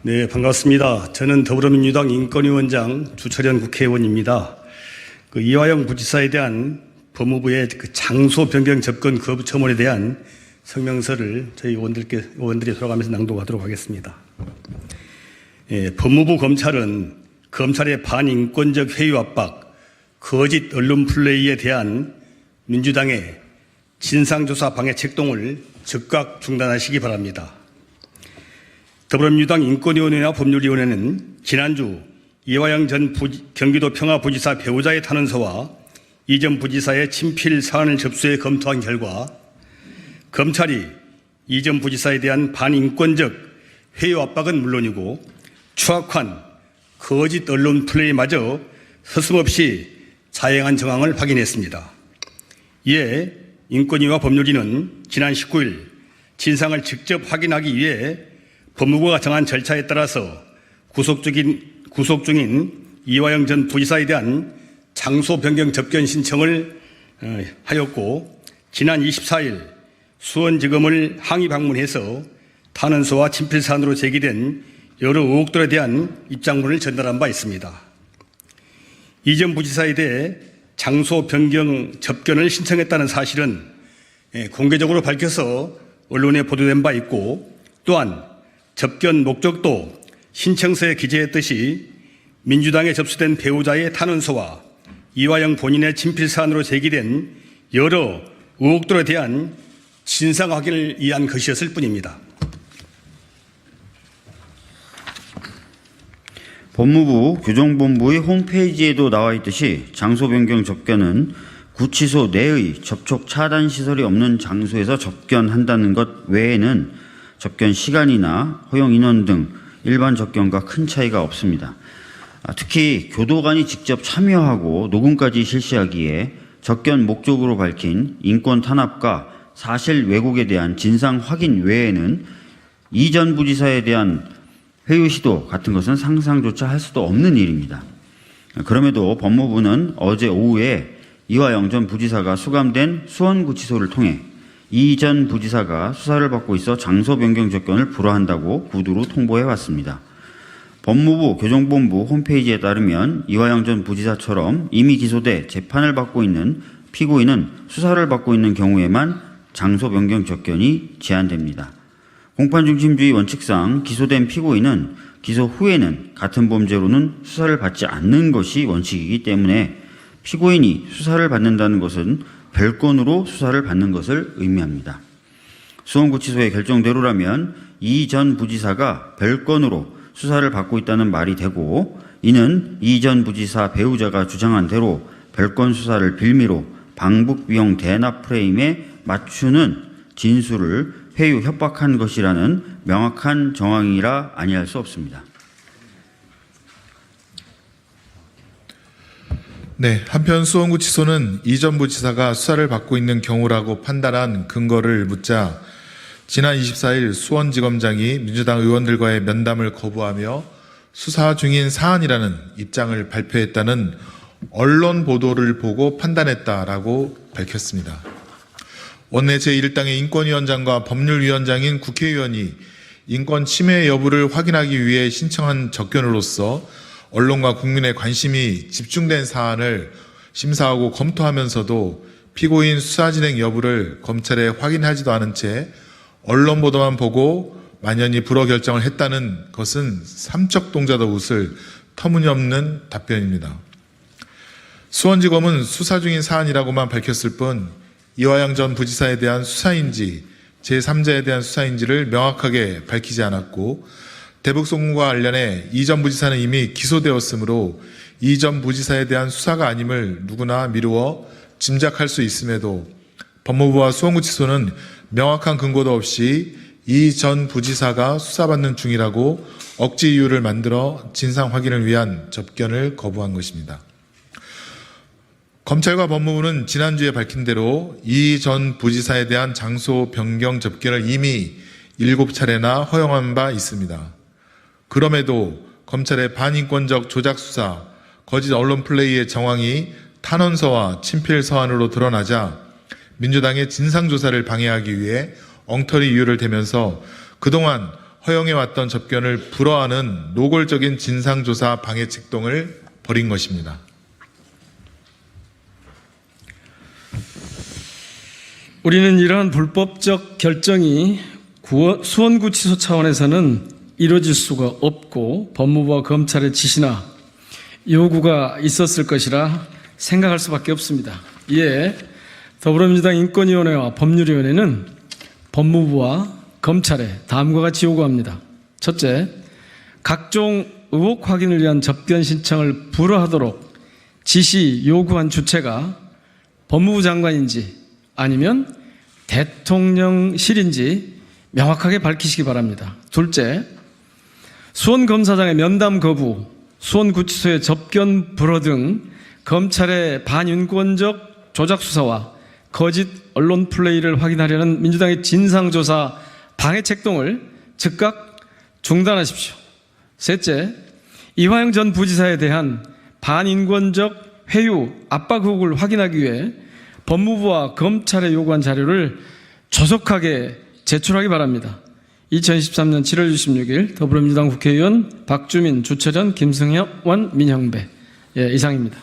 네, 반갑습니다. 저는 더불어민주당 인권위원장 주철현 국회의원입니다. 이화영 부지사에 대한 법무부의 장소 변경 접근 거부 처분에 대한 성명서를 저희 의원들이 돌아가면서 낭독하도록 하겠습니다. 법무부 검찰은 검찰의 반인권적 회유 압박, 거짓 언론 플레이에 대한 민주당의 진상조사 방해 책동을 즉각 중단하시기 바랍니다. 더불어민주당 인권위원회와 법률위원회는 지난주 이화영 전 경기도 평화부지사 배우자의 탄원서와 이 전 부지사의 친필 사안을 접수해 검토한 결과 검찰이 이 전 부지사에 대한 반인권적 회유 압박은 물론이고 추악한 거짓 언론 플레이마저 서슴없이 자행한 정황을 확인했습니다. 이에 인권위와 법률위는 지난 19일 진상을 직접 확인하기 위해 법무부가 정한 절차에 따라서 구속 중인 이화영 전 부지사에 대한 장소 변경 접견 신청을 하였고 지난 24일 수원지검을 항의 방문해서 탄원서와 친필 사안으로 제기된 여러 의혹들에 대한 입장문을 전달한 바 있습니다. 이 전 부지사에 대해 장소 변경 접견을 신청했다는 사실은 공개적으로 밝혀서 언론에 보도된 바 있고 또한 접견 목적도 신청서에 기재했듯이 민주당에 접수된 배우자의 탄원서와 이화영 본인의 친필 사안으로 제기된 여러 의혹들에 대한 진상 확인을 위한 것이었을 뿐입니다. 법무부 교정본부의 홈페이지에도 나와 있듯이 장소 변경 접견은 구치소 내의 접촉 차단 시설이 없는 장소에서 접견한다는 것 외에는 접견 시간이나 허용 인원 등 일반 접견과 큰 차이가 없습니다. 특히 교도관이 직접 참여하고 녹음까지 실시하기에 접견 목적으로 밝힌 인권 탄압과 사실 왜곡에 대한 진상 확인 외에는 이 전 부지사에 대한 회유 시도 같은 것은 상상조차 할 수도 없는 일입니다. 그럼에도 법무부는 어제 오후에 이화영 전 부지사가 수감된 수원구치소를 통해 이 전 부지사가 수사를 받고 있어 장소 변경 접견을 불허한다고 구두로 통보해 왔습니다. 법무부 교정본부 홈페이지에 따르면 이화영 전 부지사처럼 이미 기소돼 재판을 받고 있는 피고인은 수사를 받고 있는 경우에만 장소 변경 접견이 제한됩니다. 공판중심주의 원칙상 기소된 피고인은 기소 후에는 같은 범죄로는 수사를 받지 않는 것이 원칙이기 때문에 피고인이 수사를 받는다는 것은 별건으로 수사를 받는 것을 의미합니다. 수원구치소의 결정대로라면 이 전 부지사가 별건으로 수사를 받고 있다는 말이 되고 이는 이 전 부지사 배우자가 주장한 대로 별건 수사를 빌미로 방북비용 대납 프레임에 맞추는 진술을 회유 협박한 것이라는 명확한 정황이라 아니할 수 없습니다. 네, 한편 수원구치소는 이 전 부지사가 수사를 받고 있는 경우라고 판단한 근거를 묻자 지난 24일 수원지검장이 민주당 의원들과의 면담을 거부하며 수사 중인 사안이라는 입장을 발표했다는 언론 보도를 보고 판단했다라고 밝혔습니다. 원내 제1당의 인권위원장과 법률위원장인 국회의원이 인권 침해 여부를 확인하기 위해 신청한 접견으로서 언론과 국민의 관심이 집중된 사안을 심사하고 검토하면서도 피고인 수사 진행 여부를 검찰에 확인하지도 않은 채 언론 보도만 보고 만연히 불허 결정을 했다는 것은 삼척동자도 웃을 터무니없는 답변입니다. 수원지검은 수사 중인 사안이라고만 밝혔을 뿐 이화영 전 부지사에 대한 수사인지 제3자에 대한 수사인지를 명확하게 밝히지 않았고 대북송금과 관련해 이 전 부지사는 이미 기소되었으므로 이 전 부지사에 대한 수사가 아님을 누구나 미루어 짐작할 수 있음에도 법무부와 수원구치소는 명확한 근거도 없이 이 전 부지사가 수사받는 중이라고 억지 이유를 만들어 진상 확인을 위한 접견을 거부한 것입니다. 검찰과 법무부는 지난주에 밝힌 대로 이 전 부지사에 대한 장소 변경 접견을 이미 7차례나 허용한 바 있습니다. 그럼에도 검찰의 반인권적 조작 수사, 거짓 언론 플레이의 정황이 탄원서와 친필 서한으로 드러나자 민주당의 진상조사를 방해하기 위해 엉터리 이유를 대면서 그동안 허용해왔던 접견을 불허하는 노골적인 진상조사 방해 책동을 벌인 것입니다. 우리는 이러한 불법적 결정이 수원구치소 차원에서는 이루어질 수가 없고 법무부와 검찰의 지시나 요구가 있었을 것이라 생각할 수밖에 없습니다. 이에 더불어민주당 인권위원회와 법률위원회는 법무부와 검찰에 다음과 같이 요구합니다. 첫째, 각종 의혹 확인을 위한 접견 신청을 불허하도록 지시 요구한 주체가 법무부 장관인지 아니면 대통령실인지 명확하게 밝히시기 바랍니다. 둘째, 수원검사장의 면담 거부, 수원구치소의 접견 불허 등 검찰의 반인권적 조작수사와 거짓 언론 플레이를 확인하려는 민주당의 진상조사 방해 책동을 즉각 중단하십시오. 셋째, 이화영 전 부지사에 대한 반인권적 회유, 압박 의혹을 확인하기 위해 법무부와 검찰에 요구한 자료를 조속하게 제출하기 바랍니다. 2023년 7월 26일 더불어민주당 국회의원 박주민, 주철현, 김승현, 민형배. 이상입니다.